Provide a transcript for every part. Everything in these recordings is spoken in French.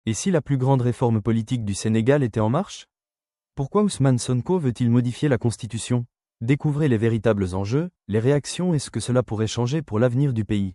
Et si la plus grande réforme politique du Sénégal était en marche? Pourquoi Ousmane Sonko veut-il modifier la Constitution? Découvrez les véritables enjeux, les réactions et ce que cela pourrait changer pour l'avenir du pays.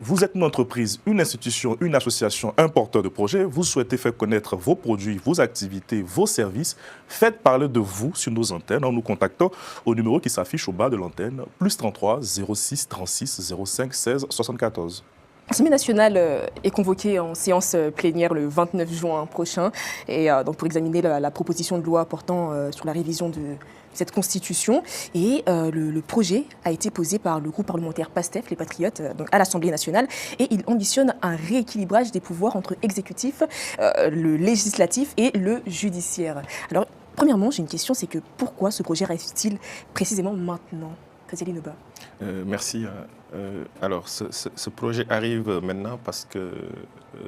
Vous êtes une entreprise, une institution, une association, un porteur de projet. Vous souhaitez faire connaître vos produits, vos activités, vos services. Faites parler de vous sur nos antennes en nous contactant au numéro qui s'affiche au bas de l'antenne, +33 06 36 05 16 74. L'Assemblée nationale est convoquée en séance plénière le 29 juin prochain et donc pour examiner la proposition de loi portant sur la révision de cette constitution. Et le projet a été posé par le groupe parlementaire PASTEF, les Patriotes, donc à l'Assemblée nationale, et il ambitionne un rééquilibrage des pouvoirs entre exécutif, le législatif et le judiciaire. Alors, premièrement, j'ai une question, c'est que pourquoi ce projet arrive-t-il précisément maintenant? Kazali Noba. Merci. Alors, ce projet arrive maintenant parce que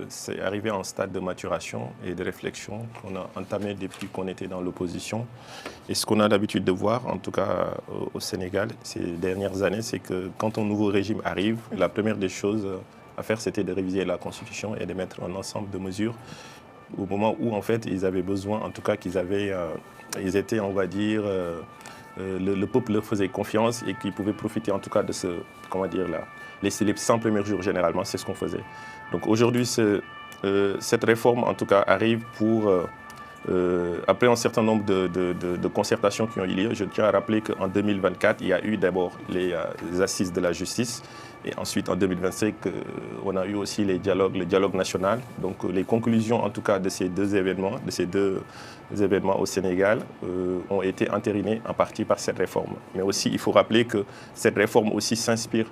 c'est arrivé en stade de maturation et de réflexion qu'on a entamé depuis qu'on était dans l'opposition. Et ce qu'on a l'habitude de voir, en tout cas au Sénégal, ces dernières années, c'est que quand un nouveau régime arrive, la première des choses à faire, c'était de réviser la Constitution et de mettre un ensemble de mesures au moment où, en fait, ils avaient besoin, en tout cas, ils étaient, on va dire, le peuple leur faisait confiance et qu'ils pouvaient profiter en tout cas de les 100 premiers jours généralement, c'est ce qu'on faisait. Donc aujourd'hui, cette réforme en tout cas arrive pour, après un certain nombre de concertations qui ont eu lieu. Je tiens à rappeler qu'en 2024, il y a eu d'abord les assises de la justice. Et ensuite, en 2025, on a eu aussi le dialogue national. Donc, les conclusions, en tout cas, de ces deux événements au Sénégal, ont été entérinées en partie par cette réforme. Mais aussi, il faut rappeler que cette réforme aussi s'inspire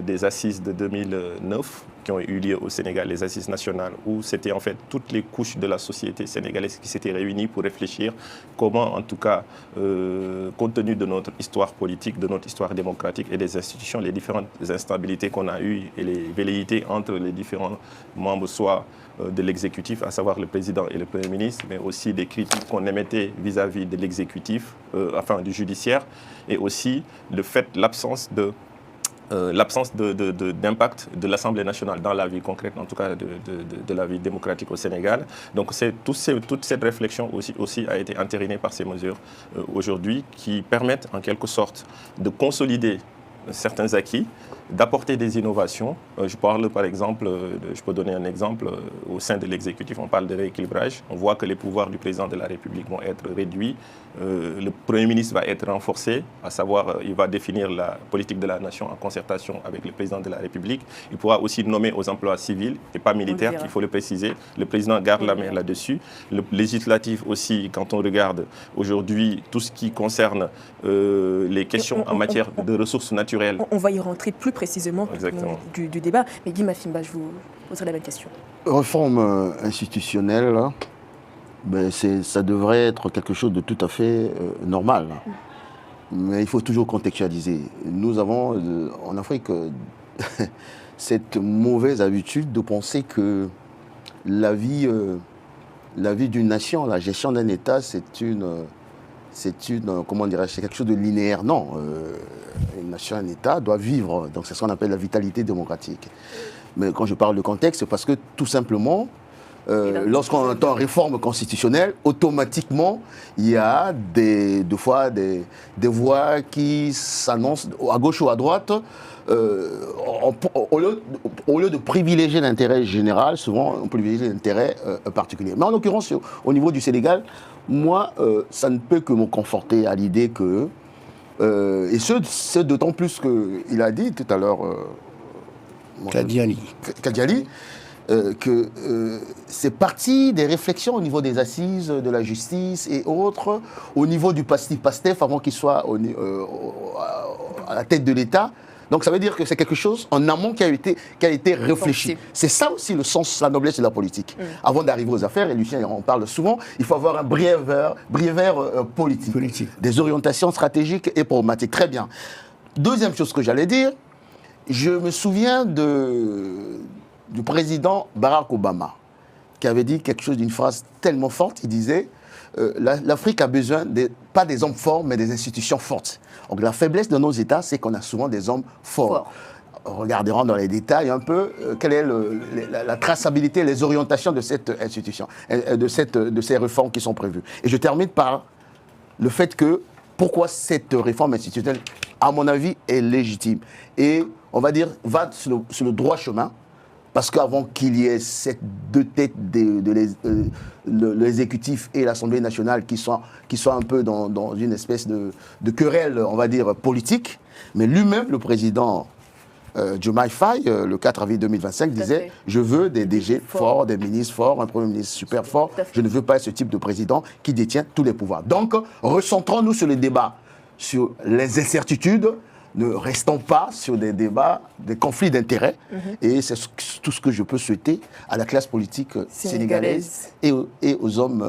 des assises de 2009 qui ont eu lieu au Sénégal, les assises nationales, où c'était en fait toutes les couches de la société sénégalaise qui s'étaient réunies pour réfléchir comment, en tout cas, compte tenu de notre histoire politique, de notre histoire démocratique et des institutions, les différentes instabilités qu'on a eues et les velléités entre les différents membres, soit de l'exécutif, à savoir le président et le Premier ministre, mais aussi des critiques qu'on émettait vis-à-vis de l'exécutif, du judiciaire, et aussi l'absence d'impact de l'Assemblée nationale dans la vie concrète, en tout cas de la vie démocratique au Sénégal. Donc toute cette réflexion aussi a été entérinée par ces mesures aujourd'hui qui permettent en quelque sorte de consolider certains acquis, d'apporter des innovations. Je parle par exemple, je peux donner un exemple, au sein de l'exécutif, on parle de rééquilibrage. On voit que les pouvoirs du président de la République vont être réduits. Le Premier ministre va être renforcé, à savoir, il va définir la politique de la nation en concertation avec le président de la République. Il pourra aussi nommer aux emplois civils et pas militaires, il faut le préciser. Le président garde la main là-dessus. Le législatif aussi, quand on regarde aujourd'hui tout ce qui concerne les questions en matière de ressources naturelles. On va y rentrer plus précisément du débat. Mais Guy Mafimba, je vous poserai la même question. Réforme institutionnelle, ça devrait être quelque chose de tout à fait normal. Mais il faut toujours contextualiser. Nous avons en Afrique cette mauvaise habitude de penser que la vie d'une nation, la gestion d'un État, c'est comment dirais-je, c'est quelque chose de linéaire. Non, une nation, un État doit vivre. Donc c'est ce qu'on appelle la vitalité démocratique. Mais quand je parle de contexte, c'est parce que tout simplement, lorsqu'on entend réforme constitutionnelle, automatiquement, il y a des voix qui s'annoncent à gauche ou à droite. Au lieu de privilégier l'intérêt général, souvent on privilégie l'intérêt particulier. Mais en l'occurrence, au niveau du Sénégal, moi, ça ne peut que me conforter à l'idée que, et ce d'autant plus qu'il a dit tout à l'heure, Kadiali, que c'est parti des réflexions au niveau des assises de la justice et autres, au niveau du PASTEF avant qu'il soit à la tête de l'État. Donc ça veut dire que c'est quelque chose en amont qui a été réfléchi. C'est ça aussi le sens, la noblesse de la politique. Avant d'arriver aux affaires, et Lucien en parle souvent, il faut avoir un brièveur politique, des orientations stratégiques et pragmatiques. Très bien. Deuxième chose que j'allais dire, je me souviens du président Barack Obama, qui avait dit quelque chose d'une phrase tellement forte. Il disait l'Afrique a besoin pas des hommes forts, mais des institutions fortes. Donc la faiblesse de nos États, c'est qu'on a souvent des hommes forts. regarderons dans les détails un peu quelle est la traçabilité, les orientations de cette institution, de ces réformes qui sont prévues. Et je termine par le fait que pourquoi cette réforme institutionnelle, à mon avis, est légitime. Et on va dire, va sur le droit chemin. Parce qu'avant qu'il y ait ces deux têtes de l'exécutif et l'Assemblée nationale qui sont un peu dans une espèce de querelle, on va dire, politique, mais lui-même, le président Diomaye Faye, le 4 avril 2025, disait « Je veux des DG forts, des ministres forts, un Premier ministre super fort. Je ne veux pas ce type de président qui détient tous les pouvoirs. » Donc, recentrons-nous sur le débat, sur les incertitudes. Ne restons pas sur des débats, des conflits d'intérêts. Et c'est tout ce que je peux souhaiter à la classe politique sénégalaise et aux hommes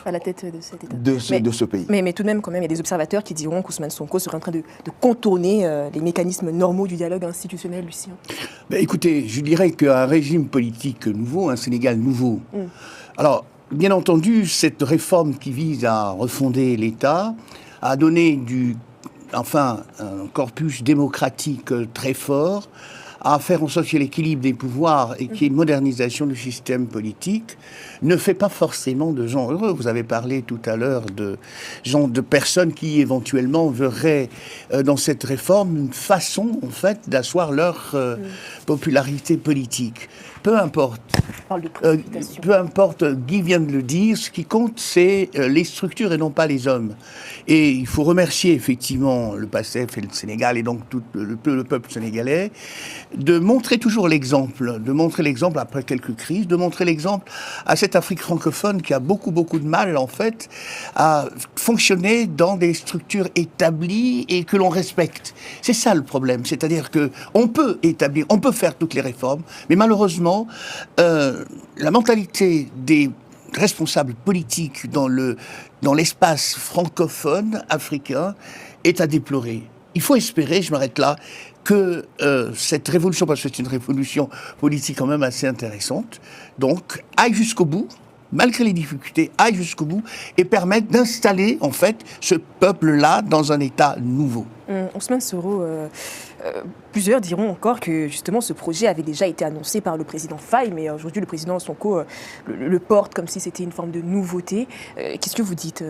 à la tête de cet État. De ce pays. Mais tout de même, quand même, il y a des observateurs qui diront qu'Ousmane Sonko serait en train de contourner les mécanismes normaux du dialogue institutionnel, Lucien. Écoutez, je dirais qu'un régime politique nouveau, un Sénégal nouveau. Alors, bien entendu, cette réforme qui vise à refonder l'État a donné un corpus démocratique très fort, à faire en sorte qu'il y ait l'équilibre des pouvoirs et qu'il y ait une modernisation du système politique, ne fait pas forcément de gens heureux. Vous avez parlé tout à l'heure de personnes qui éventuellement verraient dans cette réforme une façon, en fait, d'asseoir leur popularité politique. Peu importe. Peu importe, Guy vient de le dire, ce qui compte, c'est les structures et non pas les hommes. Et il faut remercier effectivement le PASTEF et le Sénégal et donc tout le peuple sénégalais de montrer toujours l'exemple, après quelques crises, de montrer l'exemple à cette Afrique francophone qui a beaucoup de mal en fait à fonctionner dans des structures établies et que l'on respecte. C'est ça le problème, c'est-à-dire que on peut faire toutes les réformes, mais malheureusement la mentalité des responsables politiques dans l'espace francophone africain est à déplorer. Il faut espérer, je m'arrête là, que cette révolution, parce que c'est une révolution politique quand même assez intéressante, donc aille jusqu'au bout, malgré les difficultés, aille jusqu'au bout et permette d'installer en fait ce peuple-là dans un État nouveau. Ousmane Soro, plusieurs diront encore que justement ce projet avait déjà été annoncé par le président Faye, mais aujourd'hui le président Sonko le porte comme si c'était une forme de nouveauté. Qu'est-ce que vous dites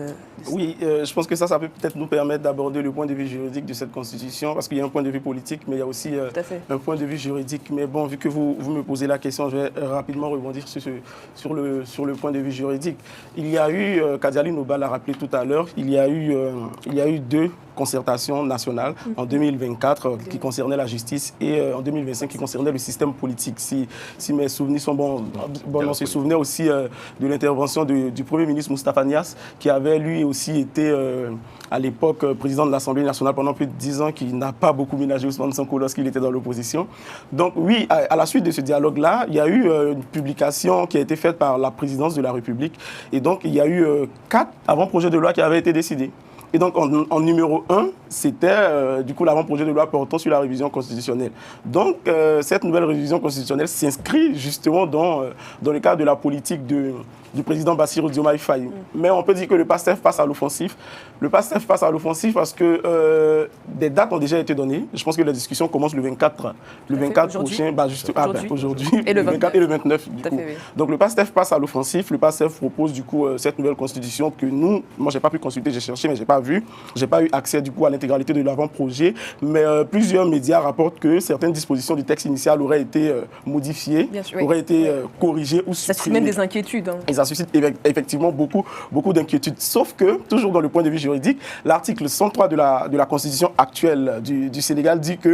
Oui, je pense que ça peut peut-être nous permettre d'aborder le point de vue juridique de cette constitution, parce qu'il y a un point de vue politique, mais il y a aussi un point de vue juridique. Mais bon, vu que vous me posez la question, je vais rapidement rebondir sur le point de vue juridique. Il y a eu, Kadiali Nouba l'a rappelé tout à l'heure, il y a eu deux concertation nationale en 2024 qui concernait la justice et en 2025 qui concernait le système politique. Si mes souvenirs sont bons, on se souvenait aussi de l'intervention du Premier ministre Moustapha Niasse qui avait lui aussi été à l'époque président de l'Assemblée nationale pendant plus de 10 ans, qui n'a pas beaucoup ménagé Ousmane Sonko lorsqu'il était dans l'opposition. Donc oui, à la suite de ce dialogue-là, il y a eu une publication qui a été faite par la présidence de la République et donc il y a eu 4 avant-projets de loi qui avaient été décidés. Et donc, en numéro 1, c'était du coup l'avant-projet de loi portant sur la révision constitutionnelle. Donc, cette nouvelle révision constitutionnelle s'inscrit justement dans le cadre de la politique du président Bassirou Diomaye Faye. Mais on peut dire que le PASTEF passe à l'offensive. Le PASTEF passe à l'offensive parce que des dates ont déjà été données. Je pense que la discussion commence le 24 prochain, aujourd'hui, et le 24 et le 29 du coup. Fait, oui. Donc le PASTEF passe à l'offensive. Le PASTEF propose du coup cette nouvelle constitution que moi j'ai pas pu consulter, j'ai cherché mais j'ai pas vu. J'ai pas eu accès du coup à l'intégralité de l'avant-projet. Mais plusieurs médias rapportent que certaines dispositions du texte initial auraient été modifiées, auraient été corrigées ou supprimées. Ça suscite même des inquiétudes. Hein. Et ça suscite effectivement beaucoup d'inquiétudes. Sauf que, toujours dans le point de vue juridique, l'article 103 de la Constitution actuelle du Sénégal dit que